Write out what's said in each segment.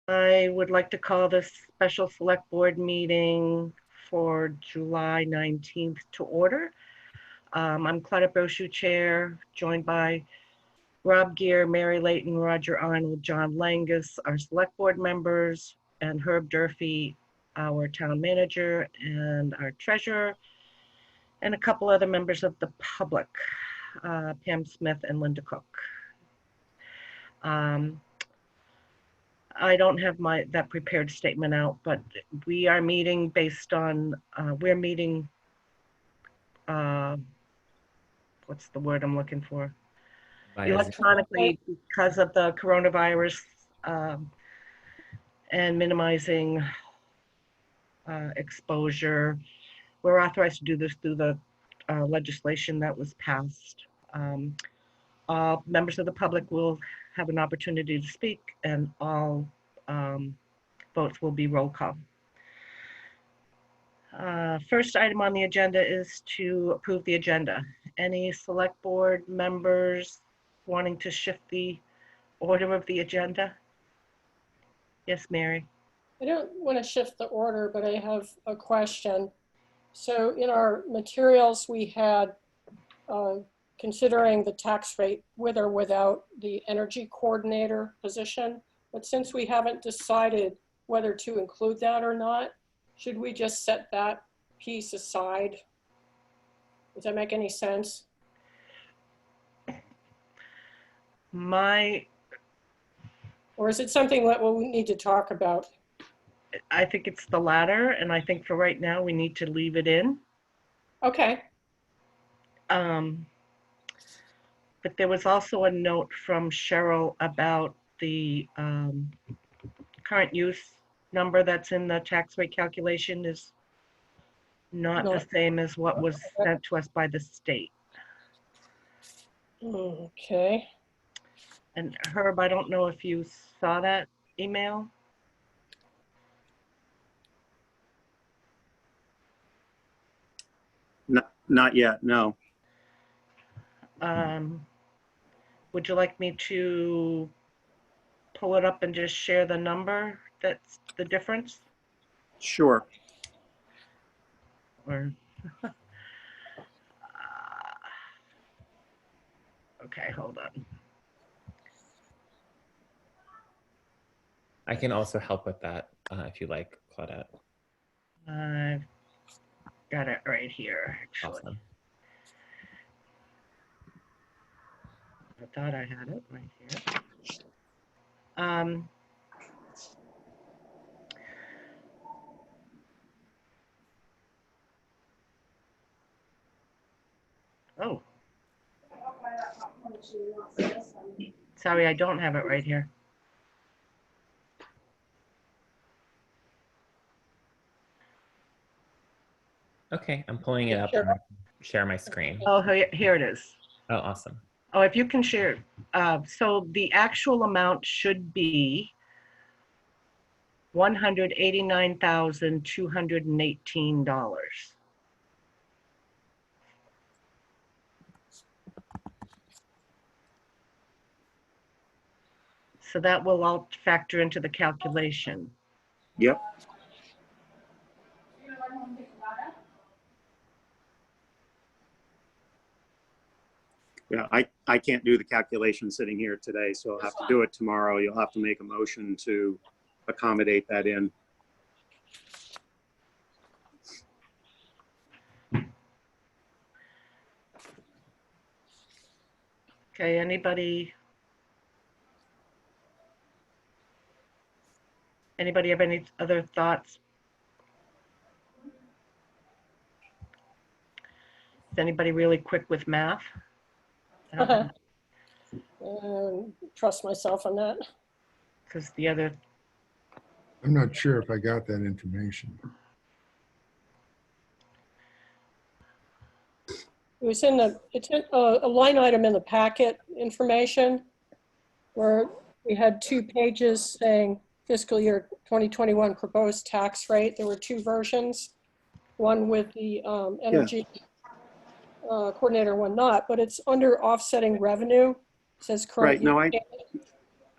I would like to call this special select board meeting for July 19th to order. I'm Claudia Brochu, Chair, joined by Rob Gear, Mary Layton, Roger Arnold, John Langus, our select board members, and Herb Durfee, our town manager and our treasurer, and a couple other members of the public, Pam Smith and Linda Cook. I don't have that prepared statement out, but we are meeting based on, we're meeting, what's the word I'm looking for? Electronically because of the coronavirus, and minimizing exposure. We're authorized to do this through the legislation that was passed. All members of the public will have an opportunity to speak, and all votes will be roll call. First item on the agenda is to approve the agenda. Any select board members wanting to shift the order of the agenda? Yes, Mary. I don't want to shift the order, but I have a question. So in our materials, we had considering the tax rate with or without the energy coordinator position. But since we haven't decided whether to include that or not, should we just set that piece aside? Does that make any sense? Or is it something that we'll need to talk about? I think it's the latter, and I think for right now we need to leave it in. Okay. But there was also a note from Cheryl about the current use number that's in the tax rate calculation is not the same as what was sent to us by the state. Okay. And Herb, I don't know if you saw that email. Not yet, no. Would you like me to pull it up and just share the number that's the difference? Sure. Or okay, hold on. I can also help with that if you like, Claudette. I've got it right here, actually. Awesome. I thought I had it right here. Oh. Sorry, I don't have it right here. Okay, I'm pulling it up and share my screen. Oh, here it is. Oh, awesome. Oh, if you can share. So the actual amount should be $189,218. So that will all factor into the calculation. Yep. Yeah, I can't do the calculation sitting here today, so I'll have to do it tomorrow. You'll have to make a motion to accommodate that in. Okay, anybody have any other thoughts? Is anybody really quick with math? Trust myself on that. Because the other. I'm not sure if I got that information. It was in it's in a line item in the packet information where we had 2 pages saying fiscal year 2021 proposed tax rate. There were 2 versions, one with the energy coordinator, one not, but it's under offsetting revenue. It says current. Right, no,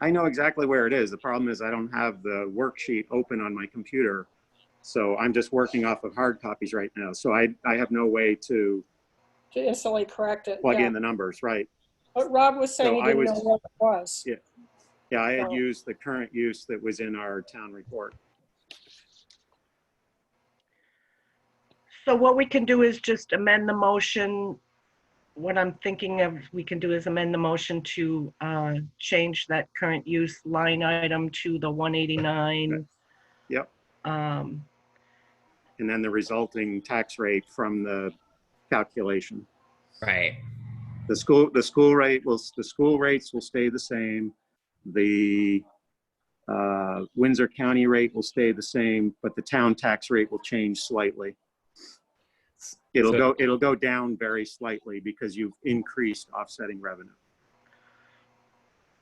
I know exactly where it is. The problem is I don't have the worksheet open on my computer. So I'm just working off of hard copies right now. So I have no way to instantly correct it. plug Yeah. in the numbers, right? But Rob was saying So he I didn't was- know what it was. Yeah. Yeah, I had So- used the current use that was in our town report. So what we can do is just amend the motion. What I'm thinking of, we can do is amend the motion to change that current use line item to the 189. Yep. Um, And then the resulting tax rate from the calculation. Right. The school rates will stay the same. The Windsor County rate will stay the same, but the town tax rate will change slightly. It'll go down very slightly because you've increased offsetting revenue.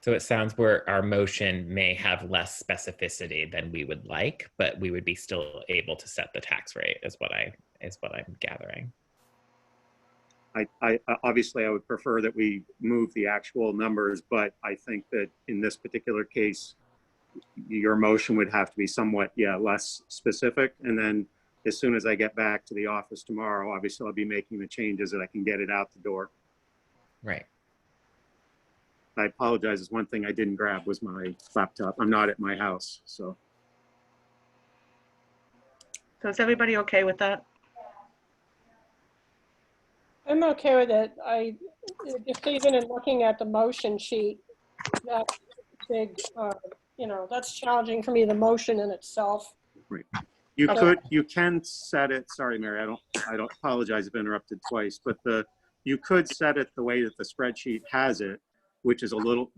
So it sounds where our motion may have less specificity than we would like, but we would be still able to set the tax rate is what I'm gathering. I obviously I would prefer that we move the actual numbers, but I think that in this particular case, your motion would have to be somewhat, less specific. And then as soon as I get back to the office tomorrow, obviously I'll be making the changes that I can get it out the door. Right. I apologize. It's one thing I didn't grab was my laptop. I'm not at my house, so. So is everybody okay with that? I'm okay with it. I just even in looking at the motion sheet, that big, that's challenging for me, the motion in itself. You can set it, sorry, Mary, I don't apologize if I interrupted twice, but you could set it the way that the spreadsheet has it, which will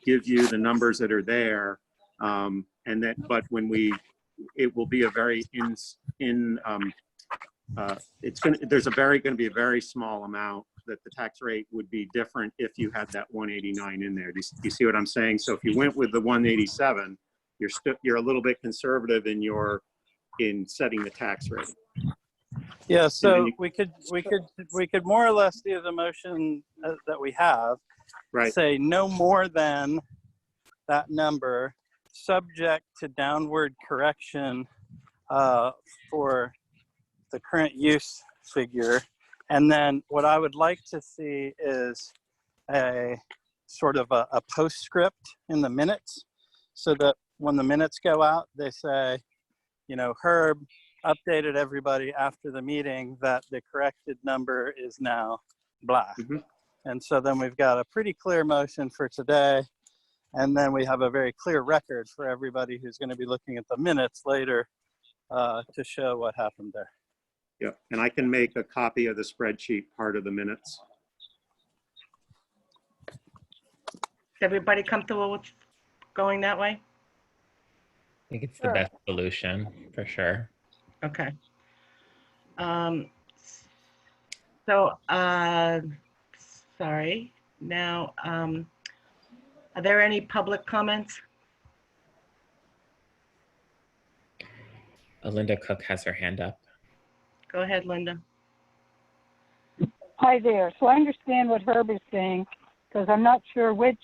give you the numbers that are there. But it will be a very there's going to be a very small amount that the tax rate would be different if you had that 189 in there. Do you see what I'm saying? So if you went with the 187, you're a little bit conservative in setting the tax rate. Yeah, so we could more or less do the motion that we have, right? Say no more than that number, subject to downward correction for the current use figure. And then what I would like to see is a sort of a postscript in the minutes, so that when the minutes go out, they say, Herb updated everybody after the meeting that the corrected number is now blah. Mm-hmm. And so then we've got a pretty clear motion for today. And then we have a very clear record for everybody who's going to be looking at the minutes later to show what happened there. Yeah, and I can make a copy of the spreadsheet part of the minutes. Is everybody comfortable with going that way? I think it's the best solution for sure. Okay. Sorry. Now, are there any public comments? Linda Cook has her hand up. Go ahead, Linda. Hi there. So I understand what Herb is saying, because I'm not sure which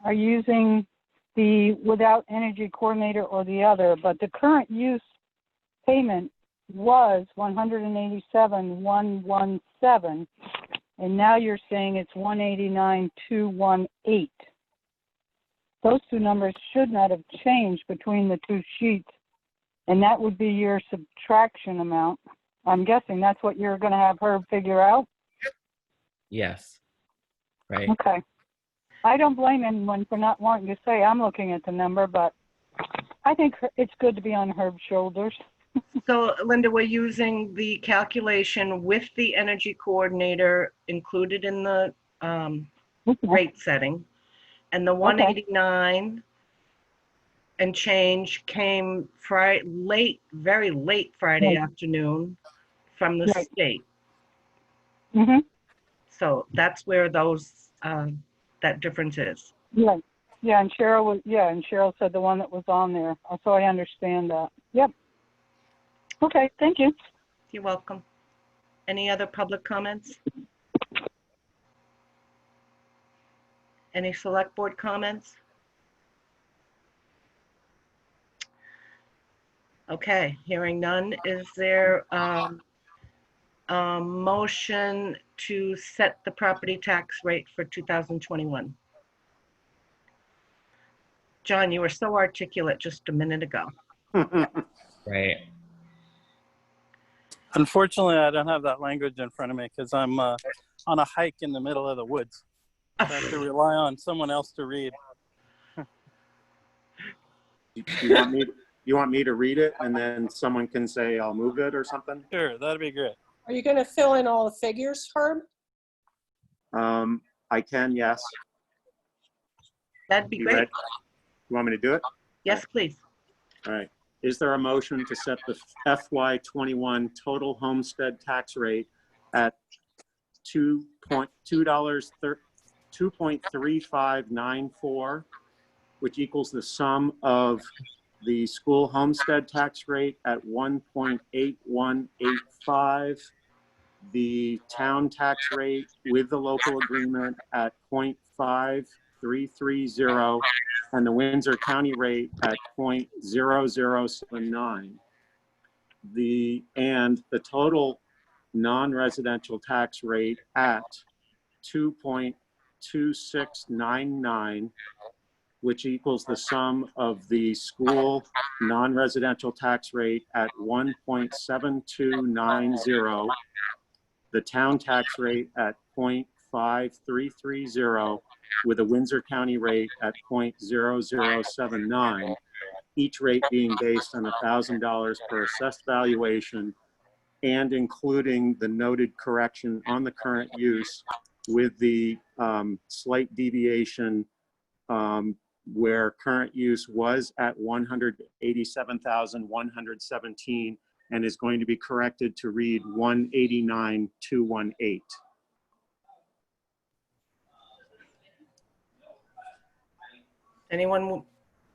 are using the without energy coordinator or the other, but the current use payment was $187,117, and now you're saying it's $189,218. Those two numbers should not have changed between the two sheets, and that would be your subtraction amount. I'm guessing that's what you're going to have Herb figure out? Yes. Right. Okay. I don't blame anyone for not wanting to say I'm looking at the number, but I think it's good to be on Herb's shoulders. So, Linda, we're using the calculation with the energy coordinator included in the rate setting. And the 189 and change came very late Friday afternoon from the state. Mm-hmm. So that's where that difference is. Yeah. Yeah, and Cheryl said the one that was on there. So I understand that. Yep. Okay, thank you. You're welcome. Any other public comments? Any select board comments? Okay, hearing none, is there a motion to set the property tax rate for 2021? John, you were so articulate just a minute ago. Right. Unfortunately, I don't have that language in front of me because I'm on a hike in the middle of the woods. I have to rely on someone else to read. You want me to read it and then someone can say, I'll move it or something? Sure, that'd be great. Are you going to fill in all the figures, Herb? I can, yes. That'd be You great. ready? You want me to do it? Yes, please. All right. Is there a motion to set the FY21 total homestead tax rate at $2.3594, which equals the sum of the school homestead tax rate at 1.8185, the town tax rate with the local agreement at 0.5330, and the Windsor County rate at 0.0079. And the total non-residential tax rate at 2.2699, which equals the sum of the school non-residential tax rate at 1.7290, the town tax rate at 0.5330, with a Windsor County rate at 0.0079, each rate being based on $1,000 per assessed valuation, and including the noted correction on the current use with the slight deviation where current use was at 187,117 and is going to be corrected to read 189,218. Anyone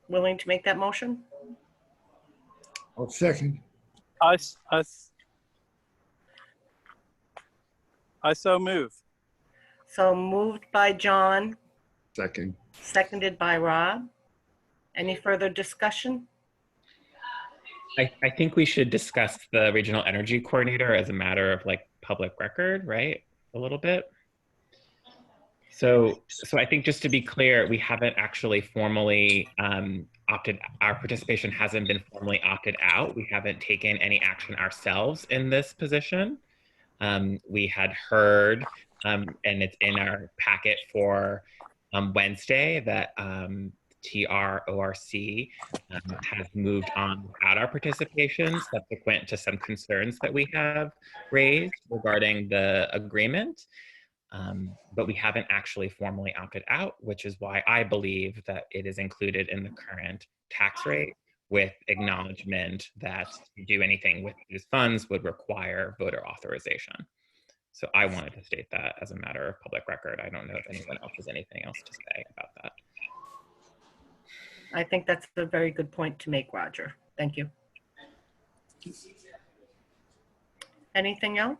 willing to make that motion? I'll second. I so move. So moved by John, Second. seconded by Rob. Any further discussion? I think we should discuss the regional energy coordinator as a matter of like public record, right? A little bit. So I think just to be clear, we haven't actually formally our participation hasn't been formally opted out. We haven't taken any action ourselves in this position. We had heard, and it's in our packet for Wednesday, that TRORC has moved on without our participation, subsequent to some concerns that we have raised regarding the agreement. But we haven't actually formally opted out, which is why I believe that it is included in the current tax rate, with acknowledgement that to do anything with these funds would require voter authorization. So I wanted to state that as a matter of public record. I don't know if anyone else has anything else to say about that. I think that's a very good point to make, Roger. Thank you. Anything else?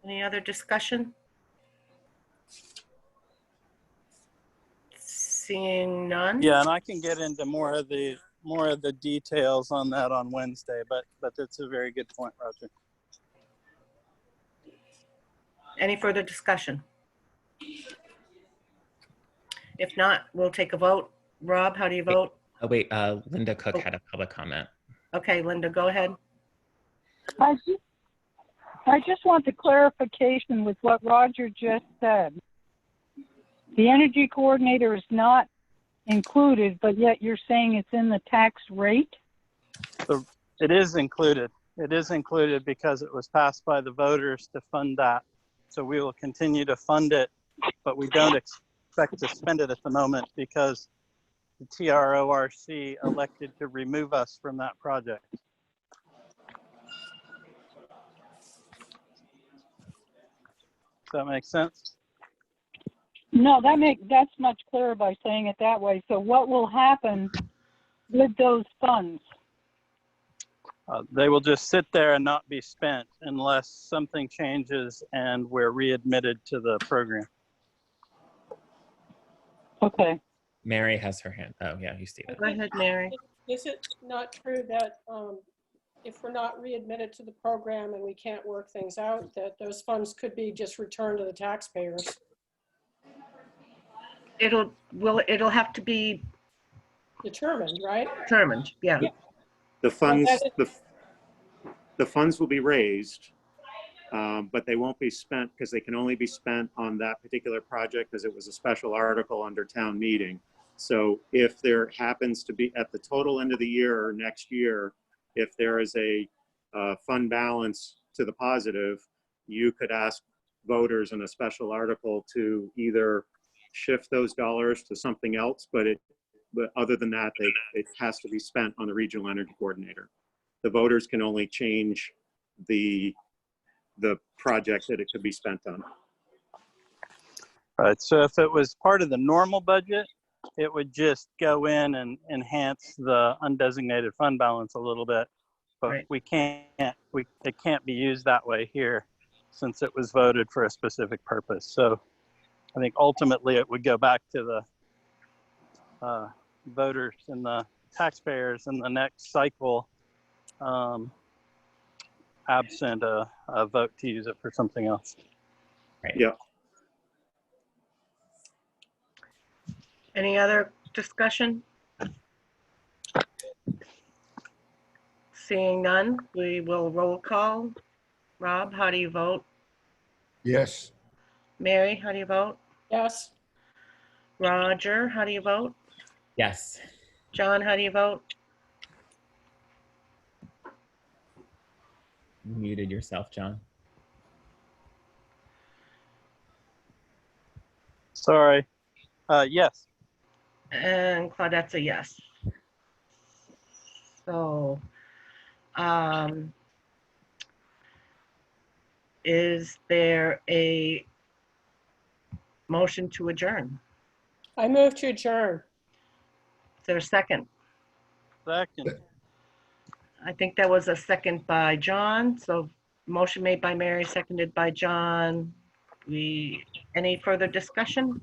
Any other discussion? Seeing none? Yeah, and I can get into more of the details on that on Wednesday, but that's a very good point, Roger. Any further discussion? If not, we'll take a vote. Rob, how do you vote? Oh wait, Linda Cook had a public comment. Okay, Linda, go ahead. I just want the clarification with what Roger just said. The energy coordinator is not included, but yet you're saying it's in the tax rate? So it is included. It is included because it was passed by the voters to fund that. So we will continue to fund it, but we don't expect to spend it at the moment because the TRORC elected to remove us from that project. Does that make sense? No, that's much clearer by saying it that way. So what will happen with those funds? They will just sit there and not be spent unless something changes and we're readmitted to the program. Okay. Mary has her hand. Oh yeah, you see that. Go ahead, Mary. Is it not true that if we're not readmitted to the program and we can't work things out, that those funds could be just returned to the taxpayers? It'll have to be Determined, right? determined, yeah. Yeah. The funds, that the funds will be raised, but they won't be spent because they can only be spent on that particular project because it was a special article under town meeting. So if there happens to be at the total end of the year or next year, if there is a fund balance to the positive, you could ask voters in a special article to either shift those dollars to something else, but other than that, it has to be spent on the regional energy coordinator. The voters can only change the project that it could be spent on. Right, so if it was part of the normal budget, it would just go in and enhance the undesignated fund balance a little bit, but Right. it can't be used that way here since it was voted for a specific purpose. So I think ultimately it would go back to the voters and the taxpayers in the next cycle, absent a vote to use it for something else. Right. Yeah. Any other discussion? Seeing none, we will roll call. Rob, how do you vote? Yes. Mary, how do you vote? Yes. Roger, how do you vote? Yes. John, how do you vote? You muted yourself, John. Sorry. Yes. And Claudette's a yes. So, is there a motion to adjourn? I move to adjourn. Is there a second? Second. I think that was a second by John. So motion made by Mary, seconded by John. Any further discussion?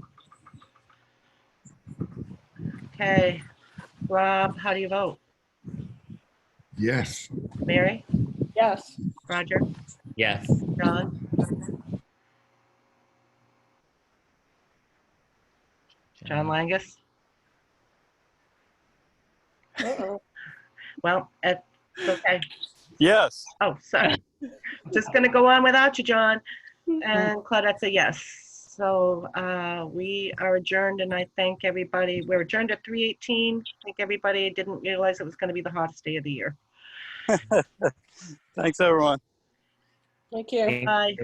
Okay. Rob, how do you vote? Yes. Mary? Yes. Roger? Yes. John? John Langus? Uh-oh. Well, it's okay. Yes. Oh, sorry. Just going to go on without you, John. And Claudette's a yes. So we are adjourned, and I thank everybody. We're adjourned at 3:18. I think everybody didn't realize it was going to be the hottest day of the year. Thanks, everyone. Thank you. Bye.